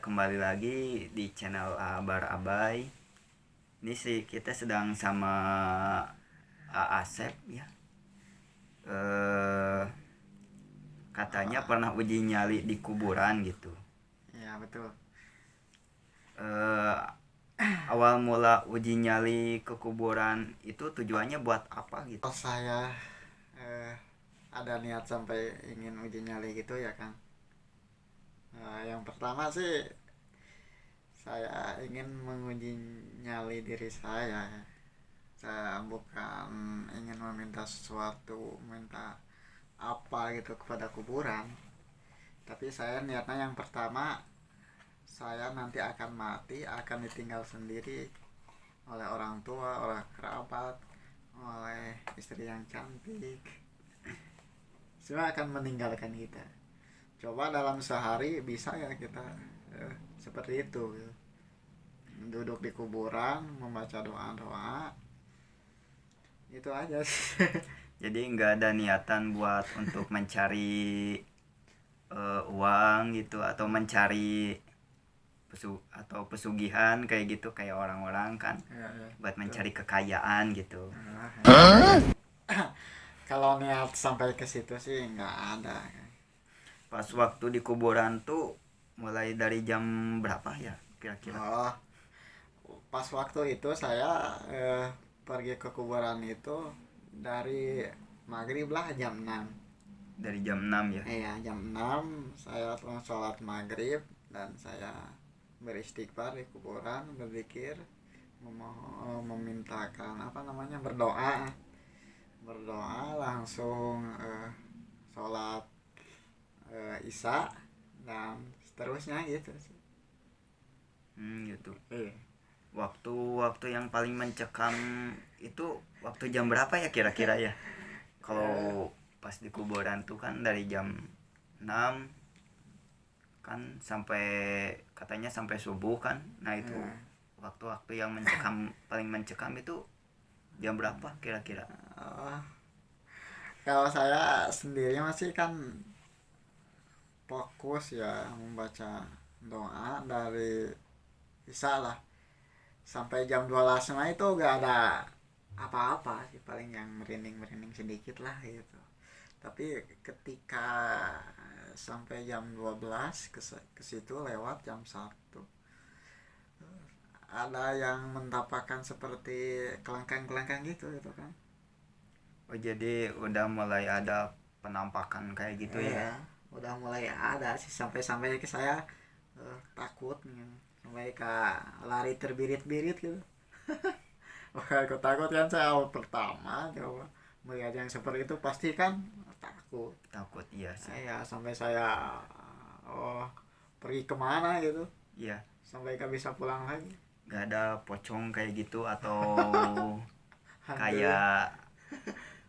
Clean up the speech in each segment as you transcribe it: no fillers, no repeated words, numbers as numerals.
kembali lagi di channel Abar Abai. Ini sih kita sedang sama Asep ya. Eh Katanya pernah uji nyali di kuburan gitu. Ya betul. Eh Awal mula uji nyali ke kuburan itu tujuannya buat apa gitu? Kalau saya eh, ada niat sampai ingin uji nyali gitu ya kan. Yang pertama sih saya ingin menguji nyali diri saya. Saya bukan ingin meminta sesuatu, minta apa gitu kepada kuburan. Tapi saya niatnya yang pertama, saya nanti akan mati, akan ditinggal sendiri oleh orang tua, oleh kerabat, oleh istri yang cantik. Semua akan meninggalkan kita. Coba dalam sehari bisa ya kita seperti itu gitu. Duduk di kuburan membaca doa-doa, itu aja sih. Jadi nggak ada niatan buat untuk mencari uang gitu atau mencari atau pesugihan kayak gitu kayak orang-orang kan Ya, ya, buat betul. mencari kekayaan gitu. Nah, kalau niat sampai ke situ sih nggak ada. Pas waktu di kuburan tuh mulai dari jam berapa ya kira-kira? Oh, pas waktu itu saya pergi ke kuburan itu dari maghrib lah jam 6. Dari jam 6 ya. Iya, jam 6 saya sholat maghrib dan saya beristighfar di kuburan, berzikir, memintakan apa namanya, berdoa, langsung sholat isya dan seterusnya gitu sih. Gitu. Iya. Waktu yang paling mencekam itu waktu jam berapa ya kira-kira ya? Eh, Kalau pas di kuburan tuh kan dari jam 6 kan sampai katanya sampai subuh kan. Nah, itu eh, waktu-waktu yang paling mencekam itu jam berapa kira-kira? oh, kalau saya sendiri masih kan fokus ya membaca doa dari isya lah sampai jam 12 itu gak ada apa-apa sih, paling yang merinding-merinding sedikit lah gitu. Tapi ketika sampai jam 12 ke situ lewat jam 1 ada yang mentapakan seperti kelangkang-kelangkang gitu kan. Oh, jadi udah mulai ada penampakan kayak gitu ya. Iya, udah mulai ada sih, sampai-sampai ke saya takut nih, sampai ke lari terbirit-birit gitu. Wah, aku takut kan, saya awal pertama coba melihat yang seperti itu pasti kan takut. Takut iya sih. Ya sampai saya oh pergi kemana gitu, Iya, sampai gak bisa pulang lagi. nggak ada pocong kayak gitu atau Hantu ya, kayak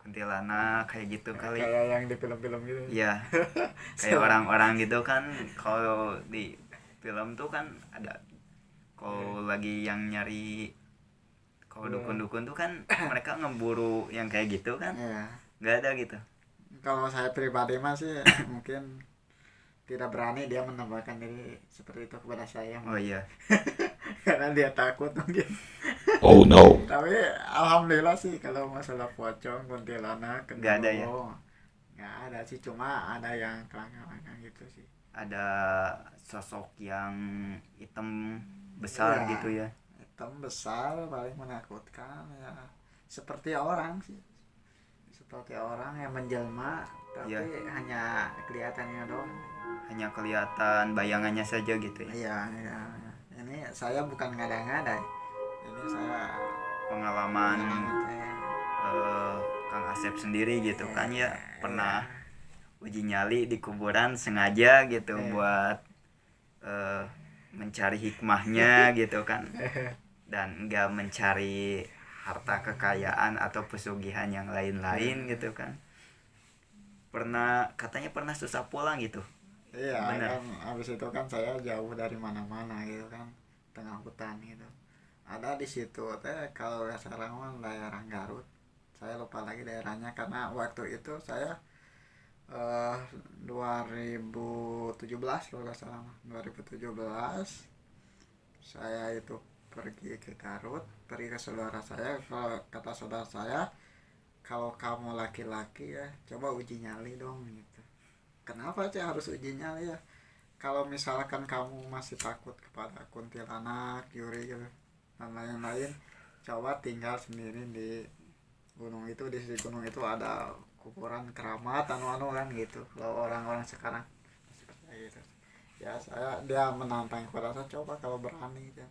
kuntilanak kayak gitu kali. kayak yang di film-film gitu. Iya, kayak orang-orang gitu kan kalau di film tuh kan ada kalau lagi yang nyari kalau Iya. dukun-dukun tuh kan mereka ngeburu yang kayak gitu kan Iya. nggak ada gitu. Kalau saya pribadi mah sih mungkin tidak berani dia menambahkan diri seperti itu kepada saya Oh mungkin. iya. Karena dia takut mungkin. Oh no. Tapi alhamdulillah sih kalau masalah pocong, kuntilanak, Nggak ada ya. genderuwo nggak ada sih, cuma ada yang kelangkang-kelangkang gitu sih. Ada sosok yang hitam besar Iya, gitu ya. hitam besar paling menakutkan ya, seperti orang sih, seperti orang yang menjelma Iya, tapi hanya kelihatannya doang. hanya kelihatan bayangannya saja gitu ya. Iya, iya, iya. Ini saya bukan ngada-ngada, ini saya Pengalaman pengalaman saya. eh, Kang Asep sendiri gitu Iya, kan ya iya, pernah uji nyali di kuburan sengaja gitu iya. buat eh, mencari hikmahnya gitu kan dan nggak mencari harta kekayaan atau pesugihan yang lain-lain gitu kan. Katanya pernah susah pulang gitu. Iya Bener. kan, habis itu kan saya jauh dari mana-mana gitu kan, tengah hutan gitu. Ada di situ teh, kalau nggak salah daerah Garut. Saya lupa lagi daerahnya karena waktu itu saya eh 2017 kalau nggak salah, 2017 saya itu pergi ke Garut, pergi ke saudara saya. Kalau kata saudara saya, kalau kamu laki-laki ya coba uji nyali dong gitu. Kenapa sih harus uji nyali ya? Kalau misalkan kamu masih takut kepada kuntilanak, yuri gitu, dan lain-lain, coba tinggal sendiri di gunung itu. Di gunung itu ada kuburan keramat anu kan gitu. Kalau orang-orang sekarang masih percaya gitu ya. Dia menantang kepada saya, coba kalau berani gitu.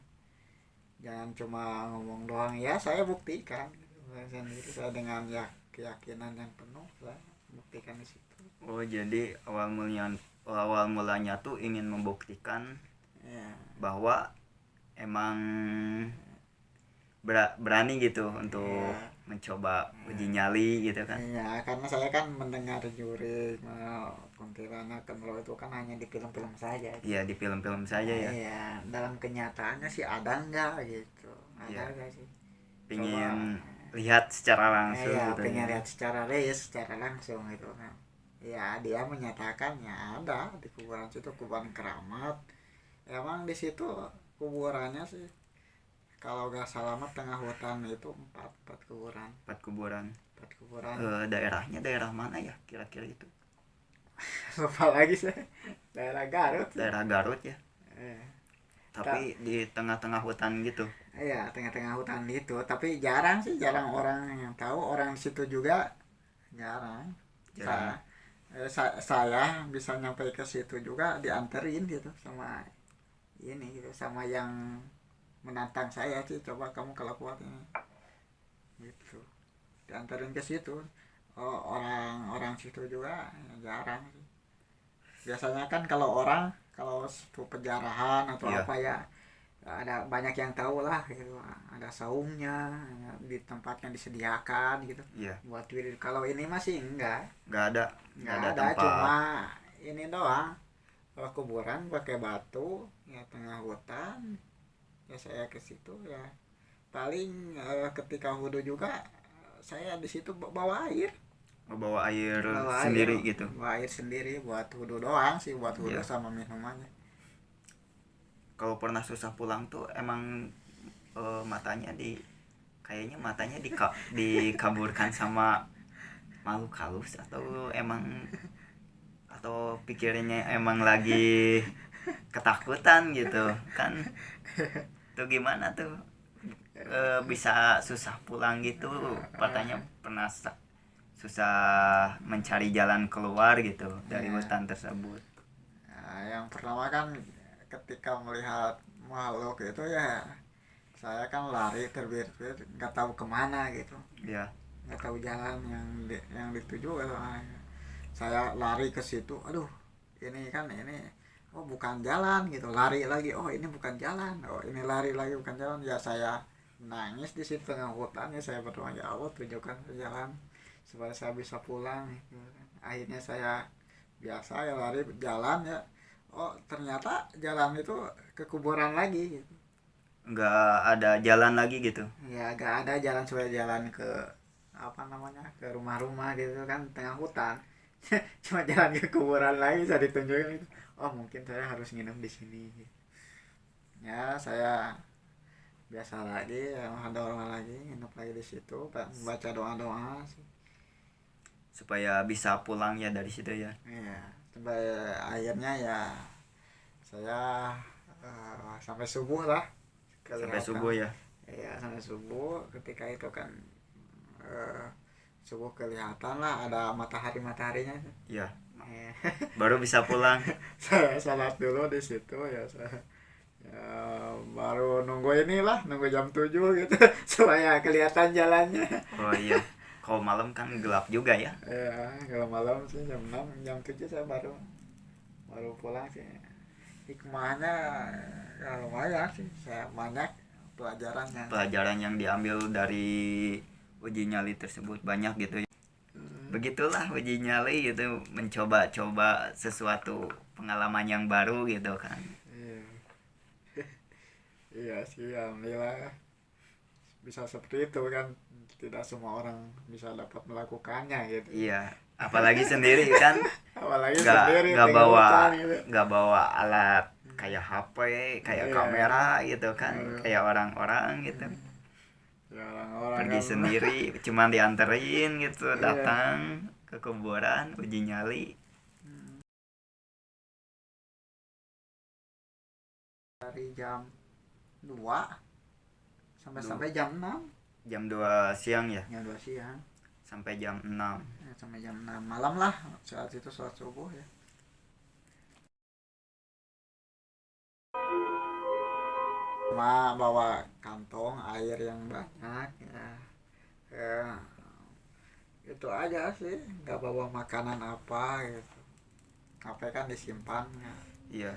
Jangan cuma ngomong doang. Ya saya buktikan gitu. Saya sendiri, saya dengan ya keyakinan yang penuh saya buktikan di situ. Oh, jadi awal mulanya tuh ingin membuktikan Ya, bahwa emang berani gitu untuk ya, mencoba uji nyali gitu kan. ya, karena saya kan mendengar juri kuntilanak kan, kalau itu kan hanya di film-film saja. Iya, di film-film saja ya. Iya, dalam kenyataannya sih ada nggak gitu, ada Iya, nggak sih? Coba, pingin lihat secara langsung ya gitu pengen ya. lihat secara real, secara langsung gitu kan. Ya dia menyatakan ya ada di kuburan situ, kuburan keramat. Emang di situ kuburannya sih, kalau nggak salah mah tengah hutan itu empat kuburan, Empat kuburan. empat kuburan. Daerahnya daerah mana ya kira-kira itu? Lupa lagi saya, daerah Garut sih. Daerah Garut ya, Eh, tapi di tengah-tengah hutan gitu. Iya, tengah-tengah hutan itu, tapi jarang sih, jarang orang yang tahu. Orang di situ juga jarang. Jarang. Saya bisa nyampe ke situ juga dianterin gitu sama ini gitu, sama yang menantang saya sih, coba kamu kalau kuat ini gitu, dianterin ke situ. Oh, orang-orang situ juga ya, jarang sih. Biasanya kan kalau situ penjarahan atau Iya. apa ya, ada banyak yang tahu lah gitu, ada saungnya ya, di tempatnya disediakan gitu Iya. buat diri. Kalau ini masih Nggak ada nggak ada, tempat. cuma ini doang. Kalau kuburan pakai batu ya, tengah hutan ya, saya ke situ ya. Paling ketika wudhu juga saya di situ bawa air, Membawa air bawa air sendiri gitu. bawa air sendiri buat wudhu doang sih, buat wudhu Iya. sama minumannya. Kalau pernah susah pulang tuh emang matanya kayaknya matanya dikaburkan sama makhluk halus, atau pikirannya emang lagi ketakutan gitu kan. Tuh gimana tuh bisa susah pulang gitu, katanya pernah susah mencari jalan keluar gitu dari Ya, hutan tersebut. nah, yang pertama kan ketika melihat makhluk itu ya, saya kan lari terbit-bit, nggak tahu kemana gitu, Ya. nggak tahu jalan yang dituju gitu. Saya lari ke situ, aduh ini kan ini, oh bukan jalan gitu, lari lagi, oh ini bukan jalan, oh ini lari lagi bukan jalan. Ya saya nangis di situ tengah hutan ya, saya berdoa, ya Allah tunjukkan jalan supaya saya bisa pulang gitu. Akhirnya saya biasa ya lari jalan ya, oh ternyata jalan itu ke kuburan lagi gitu. Nggak ada jalan lagi gitu. Ya gak ada jalan, supaya jalan ke apa namanya, ke rumah-rumah gitu kan, tengah hutan. Cuma jalan ke kuburan lagi, saya ditunjukin itu, oh mungkin saya harus nginep di sini gitu. Ya saya biasa lagi ya, ada orang lagi nginep lagi di situ, baca doa-doa sih. Supaya bisa pulang ya dari situ ya. Ya sampai akhirnya ya saya sampai subuh lah Sampai kelihatan. subuh ya. Ya sampai subuh, ketika itu kan eh, subuh kelihatan lah ada mataharinya. Ya, Eh, baru bisa pulang. saya salat dulu di situ ya, saya ya, baru nunggu inilah, nunggu jam 7 gitu supaya kelihatan jalannya. Oh iya, kalau malam kan gelap juga ya. Ya kalau malam sih jam 6 jam 7 saya baru baru pulang sih. Hikmahnya ya lumayan sih, saya banyak pelajarannya. Pelajaran yang diambil dari uji nyali tersebut banyak gitu ya. Begitulah uji nyali gitu, mencoba-coba sesuatu pengalaman yang baru gitu kan. Iya, iya sih, alhamdulillah bisa seperti itu kan, tidak semua orang bisa dapat melakukannya gitu. Iya, apalagi sendiri kan, apalagi nggak sendiri nggak tinggal bawa hutan gitu. nggak bawa alat kayak HP, kayak Iya. kamera gitu kan, Iya. kayak orang-orang gitu. Ya, orang-orang Pergi kan sendiri cuman dianterin gitu, Iya. datang ke kuburan uji nyali. dari jam 2 sampai jam 6, Jam 2 siang ya, jam 2 siang sampai jam 6. ya, sampai jam 6 malam lah, saat itu sholat subuh ya. Cuma bawa kantong air yang banyak ya, ya itu aja sih, nggak bawa makanan apa gitu, HP kan disimpan ya. Iya,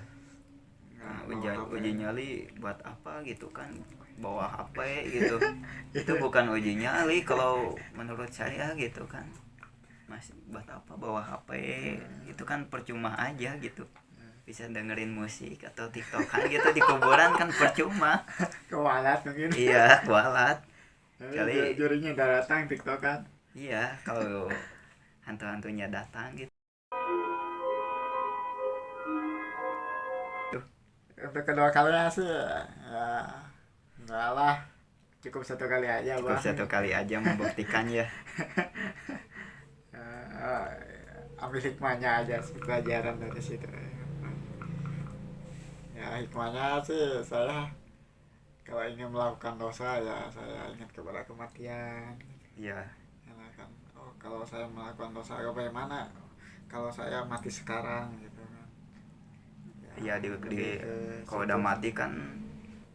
Nggak uji, bawa HP. uji nyali buat apa gitu kan, bawa HP gitu. Itu bukan uji nyali kalau menurut saya gitu kan. Mas, buat apa bawa HP? Itu kan percuma aja gitu. Bisa dengerin musik atau TikTokan gitu di kuburan kan percuma. Kewalat mungkin. Iya, kualat. Kali Jurinya udah datang tiktokan. iya, kalau hantu-hantunya datang gitu. Untuk kedua kalinya sih ya enggak lah, cukup satu kali aja Cukup bang. satu kali aja membuktikan ya. Eh, ambil hikmahnya aja, pelajaran dari situ ya. Hikmahnya sih, saya kalau ingin melakukan dosa ya saya ingat kepada kematian. Iya, Karena kan, oh kalau saya melakukan dosa bagaimana kalau saya mati sekarang gitu kan. iya di Lebih ke kalau situ. udah mati kan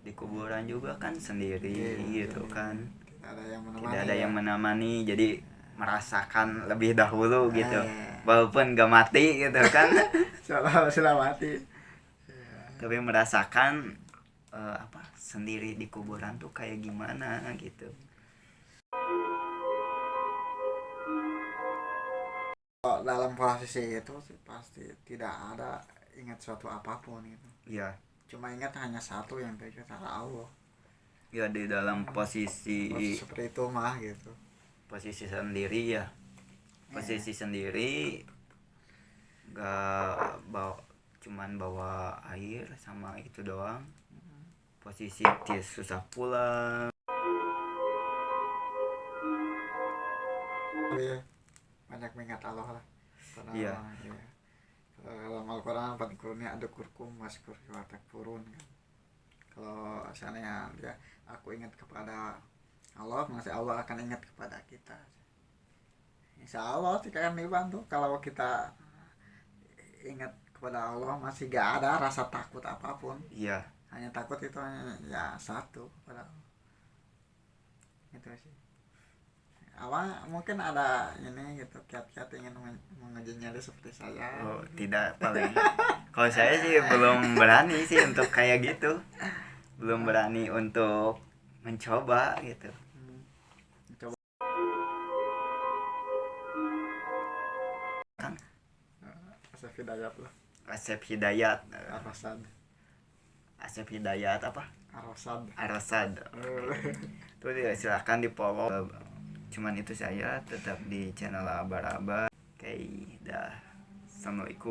di kuburan juga kan sendiri Iya, gitu sendiri. kan. Tidak ada yang menemani. Tidak ada ya. yang menemani, jadi merasakan lebih dahulu gitu. Eh. Walaupun gak mati gitu kan. Seolah sudah mati. Tapi merasakan apa sendiri di kuburan tuh kayak gimana gitu. Kalau dalam posisi itu sih pasti tidak ada ingat suatu apapun gitu. Ya, Cuma ingat hanya satu yang terkait Allah. ya di dalam posisi Seperti itu mah gitu. posisi sendiri ya. Posisi sendiri gak bawa, cuman bawa air sama itu doang. Posisi susah pulang. Tapi banyak mengingat Allah lah. Karena Iya. ya. Dalam Al-Quran fadkurni adkurkum waskurni watakfurun kan. Kalau seandainya dia aku ingat kepada Allah, maka Allah akan ingat kepada kita. Insya Allah sih akan dibantu kalau kita ingat kepada Allah, masih gak ada rasa takut apapun. Iya, Hanya takut itu hanya ya satu kepada Allah. Itu sih. Awal mungkin ada ini gitu, kiat-kiat ingin menguji nyali seperti saya. oh, tidak paling. Kalau saya sih belum berani sih untuk kayak gitu. Belum berani untuk mencoba gitu. Coba Kan Asef Hidayat lah. Asep Hidayat. Arosad. Asep Hidayat apa? Arosad. Arasad. Tuh silahkan di follow. Cuman itu saya tetap di channel Aba-Aba. Oke, dah. Assalamualaikum.